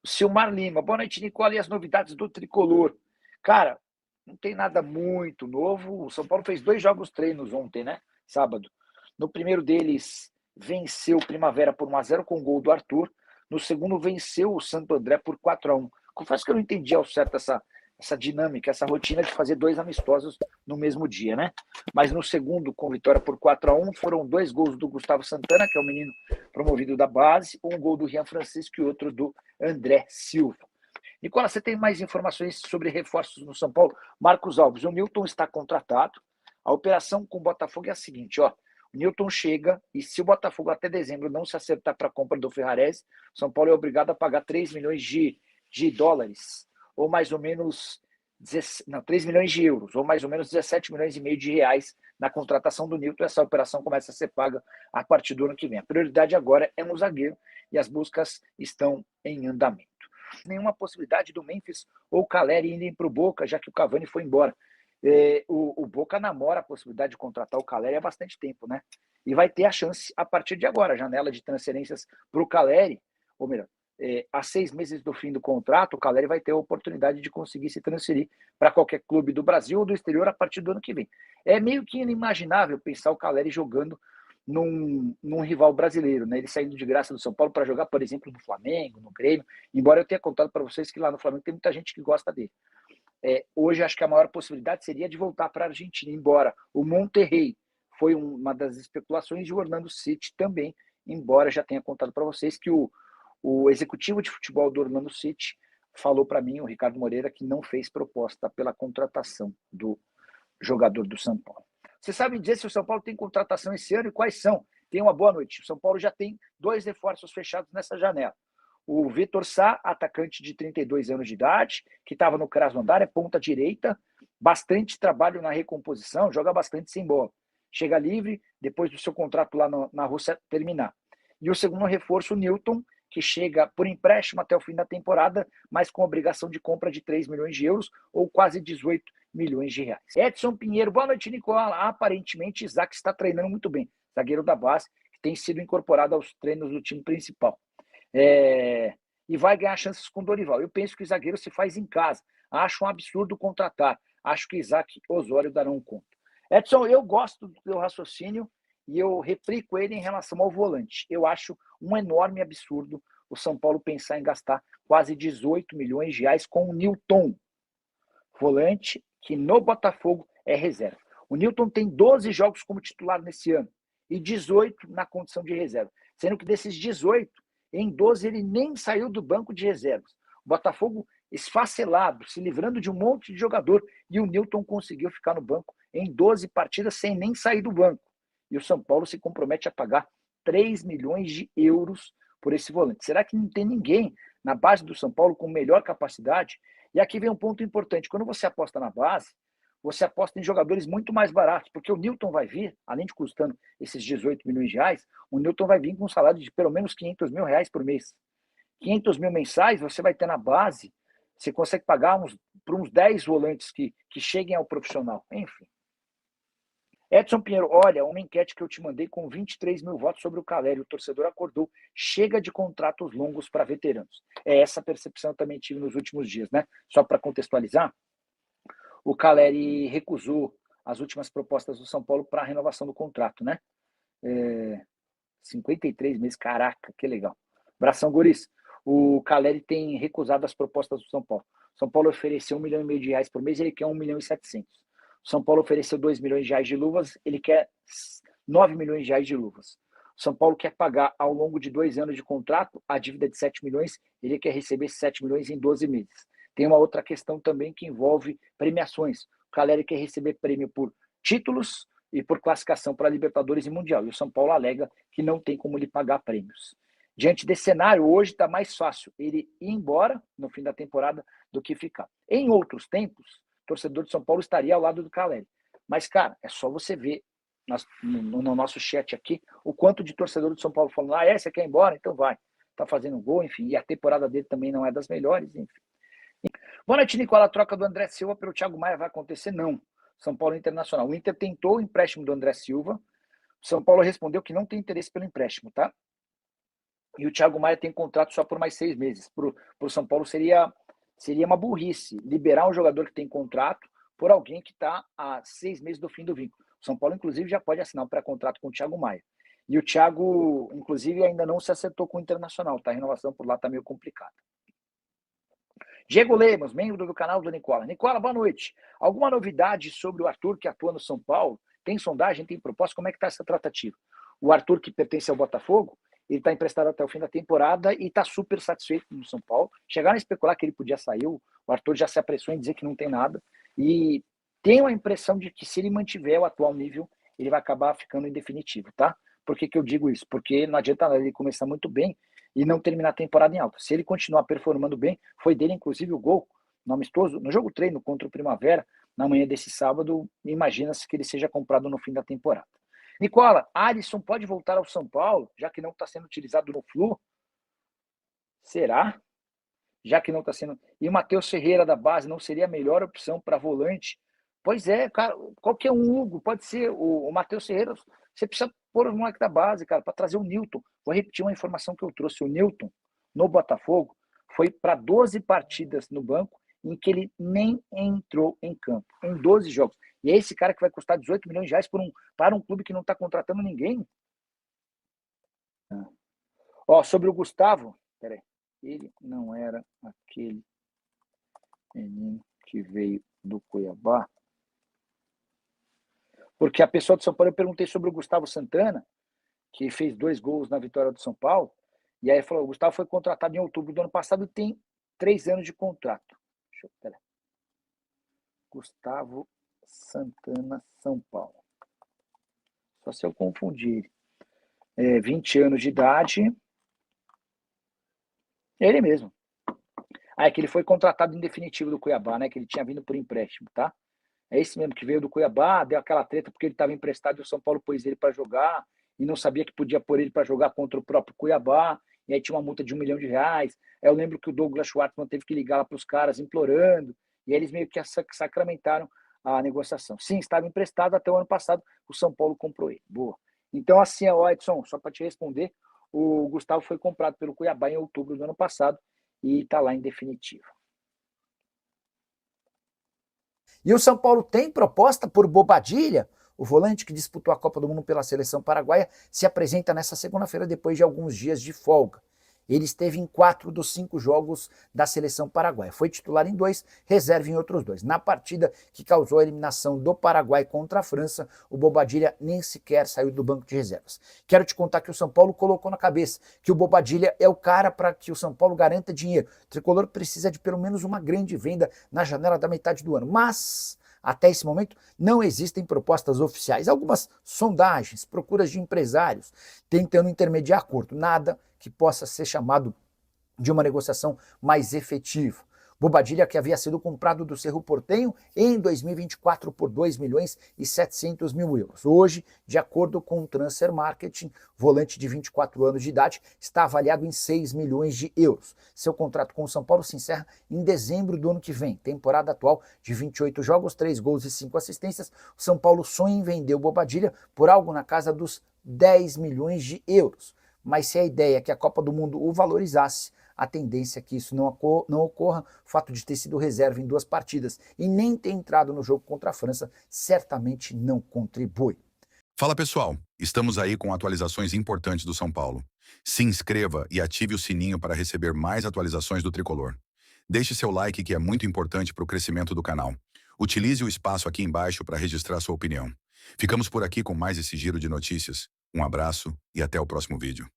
Silmar Lima, boa noite, Nicola, e as novidades do Tricolor? Cara, não tem nada muito novo. O São Paulo fez 2 jogos treinos ontem, né? Sábado. No primeiro deles, venceu o Primavera por 1-0 com o gol do Arthur. No segundo, venceu o Santo André por 4-1. Confesso que eu não entendi ao certo essa dinâmica, essa rotina de fazer 2 amistosos no mesmo dia, né? Mas no segundo, com vitória por 4-1, foram 2 gols do Gustavo Santana, que é o menino promovido da base, um gol do Rian Francisco e outro do André Silva. Nicola, você tem mais informações sobre reforços no São Paulo? Marcos Alves, o Newton está contratado. A operação com o Botafogo é a seguinte, ó. O Newton chega e se o Botafogo até dezembro não se acertar para a compra do Ferrarese, São Paulo é obrigado a pagar 3 milhões de dólares, ou mais ou menos 3 milhões de euros, ou mais ou menos 17 milhões e meio de reais na contratação do Newton. Essa operação começa a ser paga a partir do ano que vem. A prioridade agora é no zagueiro e as buscas estão em andamento. Nenhuma possibilidade do Memphis ou o Caleri irem para o Boca, já que o Cavani foi embora. O Boca namora a possibilidade de contratar o Caleri há bastante tempo, né? E vai ter a chance a partir de agora, a janela de transferências para o Caleri, ou melhor, há 6 meses do fim do contrato, o Caleri vai ter a oportunidade de conseguir se transferir para qualquer clube do Brasil ou do exterior a partir do ano que vem. É meio que inimaginável pensar o Caleri jogando num rival brasileiro, né? Ele saindo de graça do São Paulo para jogar, por exemplo, no Flamengo, no Grêmio, embora eu tenha contado para vocês que lá no Flamengo tem muita gente que gosta dele. Hoje acho que a maior possibilidade seria de voltar para a Argentina, embora o Monterrey foi uma das especulações e o Orlando City também, embora já tenha contado para vocês que o executivo de futebol do Orlando City falou para mim, o Ricardo Moreira, que não fez proposta pela contratação do jogador do São Paulo. Você sabe dizer se o São Paulo tem contratação esse ano e quais são? Tenha uma boa noite. O São Paulo já tem 2 reforços fechados nessa janela. O Vitor Sá, atacante de 32 anos de idade, que estava no Krasnodar, é ponta direita, bastante trabalho na recomposição, joga bastante sem bola. Chega livre depois do seu contrato lá na Rússia terminar. E o segundo reforço, o Newton, que chega por empréstimo até o fim da temporada, mas com obrigação de compra de 3 milhões de euros ou quase 18 milhões de reais. Edson Pinheiro, boa noite, Nicola. Aparentemente, Isaac está treinando muito bem, zagueiro da base, que tem sido incorporado aos treinos do time principal. E vai ganhar chances com o Dorival. Eu penso que o zagueiro se faz em casa. Acho um absurdo contratar. Acho que Isaac e Osório darão conta. Edson, eu gosto do teu raciocínio e eu replico ele em relação ao volante. Eu acho um enorme absurdo o São Paulo pensar em gastar quase 18 milhões de reais com o Newton, volante, que no Botafogo é reserva. O Newton tem 12 jogos como titular nesse ano e 18 na condição de reserva. Sendo que desses 18, em 12 ele nem saiu do banco de reservas. O Botafogo esfacelado, se livrando de um monte de jogador, e o Newton conseguiu ficar no banco em 12 partidas sem nem sair do banco. E o São Paulo se compromete a pagar 3 milhões de euros por esse volante. Será que não tem ninguém na base do São Paulo com melhor capacidade? E aqui vem um ponto importante. Quando você aposta na base, você aposta em jogadores muito mais baratos, porque o Newton vai vir, além de custando esses 18 milhões de reais, o Newton vai vir com um salário de pelo menos 500 mil reais por mês. 500 mil mensais você vai ter na base, você consegue pagar para uns 10 volantes que cheguem ao profissional. Enfim. Edson Pinheiro, olha, uma enquete que eu te mandei com 23 mil votos sobre o Caleri, o torcedor acordou, chega de contratos longos para veteranos. É essa percepção que eu também tive nos últimos dias, né? Só para contextualizar, o Caleri recusou as últimas propostas do São Paulo para a renovação do contrato, né? 53 meses, caraca, que legal. Abração, guris. O Caleri tem recusado as propostas do São Paulo. São Paulo ofereceu 1,5 milhão de reais por mês, ele quer 1,7 milhão. São Paulo ofereceu 2 milhões de reais de luvas, ele quer 9 milhões de reais de luvas. São Paulo quer pagar ao longo de 2 anos de contrato a dívida de 7 milhões, ele quer receber 7 milhões em 12 meses. Tem uma outra questão também que envolve premiações. O Caleri quer receber prêmio por títulos e por classificação para Libertadores e Mundial. E o São Paulo alega que não tem como lhe pagar prêmios. Diante desse cenário, hoje está mais fácil ele ir embora no fim da temporada do que ficar. Em outros tempos, o torcedor de São Paulo estaria ao lado do Caleri. Mas, cara, é só você ver no nosso chat aqui o quanto de torcedor de São Paulo falando, você quer ir embora? Então vai. Tá fazendo gol, enfim. E a temporada dele também não é das melhores, enfim. Boa noite, Nicola. A troca do André Silva pelo Thiago Maia vai acontecer? Não. São Paulo Internacional. O Inter tentou o empréstimo do André Silva. O São Paulo respondeu que não tem interesse pelo empréstimo, tá? E o Thiago Maia tem contrato só por mais 6 meses. Para o São Paulo seria uma burrice liberar um jogador que tem contrato por alguém que está há 6 meses do fim do vínculo. O São Paulo, inclusive, já pode assinar um pré-contrato com o Thiago Maia. E o Thiago, inclusive, ainda não se acertou com o Internacional, tá? A renovação por lá está meio complicada. Diego Lemos, membro do canal do Nicola. Nicola, boa noite. Alguma novidade sobre o Arthur que atua no São Paulo? Tem sondagem, tem proposta? Como é que está essa tratativa? O Arthur, que pertence ao Botafogo, ele está emprestado até o fim da temporada e está super satisfeito no São Paulo. Chegaram a especular que ele podia sair, o Arthur já se apressou em dizer que não tem nada. E tenho a impressão de que se ele mantiver o atual nível, ele vai acabar ficando em definitivo, tá? Por que eu digo isso? Porque não adianta ele começar muito bem e não terminar a temporada em alta. Se ele continuar performando bem, foi dele inclusive o gol no amistoso, no jogo treino contra o Primavera, na manhã desse sábado, imagina-se que ele seja comprado no fim da temporada. Nicola, Alisson pode voltar ao São Paulo, já que não está sendo utilizado no Flu? Será? Já que não está sendo... E o Matheus Ferreira da base não seria a melhor opção para volante? Pois é, cara, qualquer um, Hugo, pode ser o Matheus Ferreira. Você precisa pôr os moleques da base, cara, para trazer o Newton. Vou repetir uma informação que eu trouxe. O Newton, no Botafogo, foi para 12 partidas no banco em que ele nem entrou em campo, em 12 jogos. E é esse cara que vai custar 18 milhões de reais para um clube que não está contratando ninguém? Ó, sobre o Gustavo, peraí, ele não era aquele menino que veio do Cuiabá? Porque a pessoa de São Paulo, eu perguntei sobre o Gustavo Santana, que fez 2 gols na vitória do São Paulo, e aí falou, o Gustavo foi contratado em outubro do ano passado e tem 3 anos de contrato. Deixa eu, peraí. Gustavo Santana, São Paulo. Só se eu confundir. 20 anos de idade. É ele mesmo. É que ele foi contratado em definitivo do Cuiabá, né? Que ele tinha vindo por empréstimo, tá? É esse mesmo que veio do Cuiabá, deu aquela treta porque ele estava emprestado e o São Paulo pôs ele para jogar e não sabia que podia pôr ele para jogar contra o próprio Cuiabá, e aí tinha uma multa de R$1 milhão. Aí eu lembro que o Douglas Schwartzman teve que ligar lá para os caras implorando, e aí eles meio que sacramentaram a negociação. Sim, estava emprestado até o ano passado, o São Paulo comprou ele. Boa. Então, assim, Edson, só para te responder, o Gustavo foi comprado pelo Cuiabá em outubro do ano passado e está lá em definitivo. E o São Paulo tem proposta por Bobadilla? O volante que disputou a Copa do Mundo pela seleção paraguaia se apresenta nesta segunda-feira depois de alguns dias de folga. Ele esteve em 4 dos 5 jogos da seleção paraguaia. Foi titular em 2, reserva em outros 2. Na partida que causou a eliminação do Paraguai contra a França, o Bobadilla nem sequer saiu do banco de reservas. Quero te contar que o São Paulo colocou na cabeça que o Bobadilla é o cara para que o São Paulo garanta dinheiro. O tricolor precisa de pelo menos uma grande venda na janela da metade do ano. Mas até esse momento, não existem propostas oficiais. Algumas sondagens, procuras de empresários, tentando intermediar acordo. Nada que possa ser chamado de uma negociação mais efetiva. Bobadilla, que havia sido comprado do Cerro Porteño em 2024 por 2 milhões e 700 mil euros. Hoje, de acordo com o Transfer Marketing, volante de 24 anos de idade está avaliado em 6 milhões de euros. Seu contrato com o São Paulo se encerra em dezembro do ano que vem. Temporada atual de 28 jogos, 3 gols e 5 assistências. O São Paulo sonha em vender o Bobadilla por algo na casa dos 10 milhões de euros. Mas se a ideia é que a Copa do Mundo o valorizasse, a tendência é que isso não ocorra. O fato de ter sido reserva em 2 partidas e nem ter entrado no jogo contra a França certamente não contribui. Fala pessoal, estamos aí com atualizações importantes do São Paulo. Se inscreva e ative o sininho para receber mais atualizações do Tricolor. Deixe seu like que é muito importante para o crescimento do canal. Utilize o espaço aqui embaixo para registrar sua opinião. Ficamos por aqui com mais esse giro de notícias. Um abraço e até o próximo vídeo.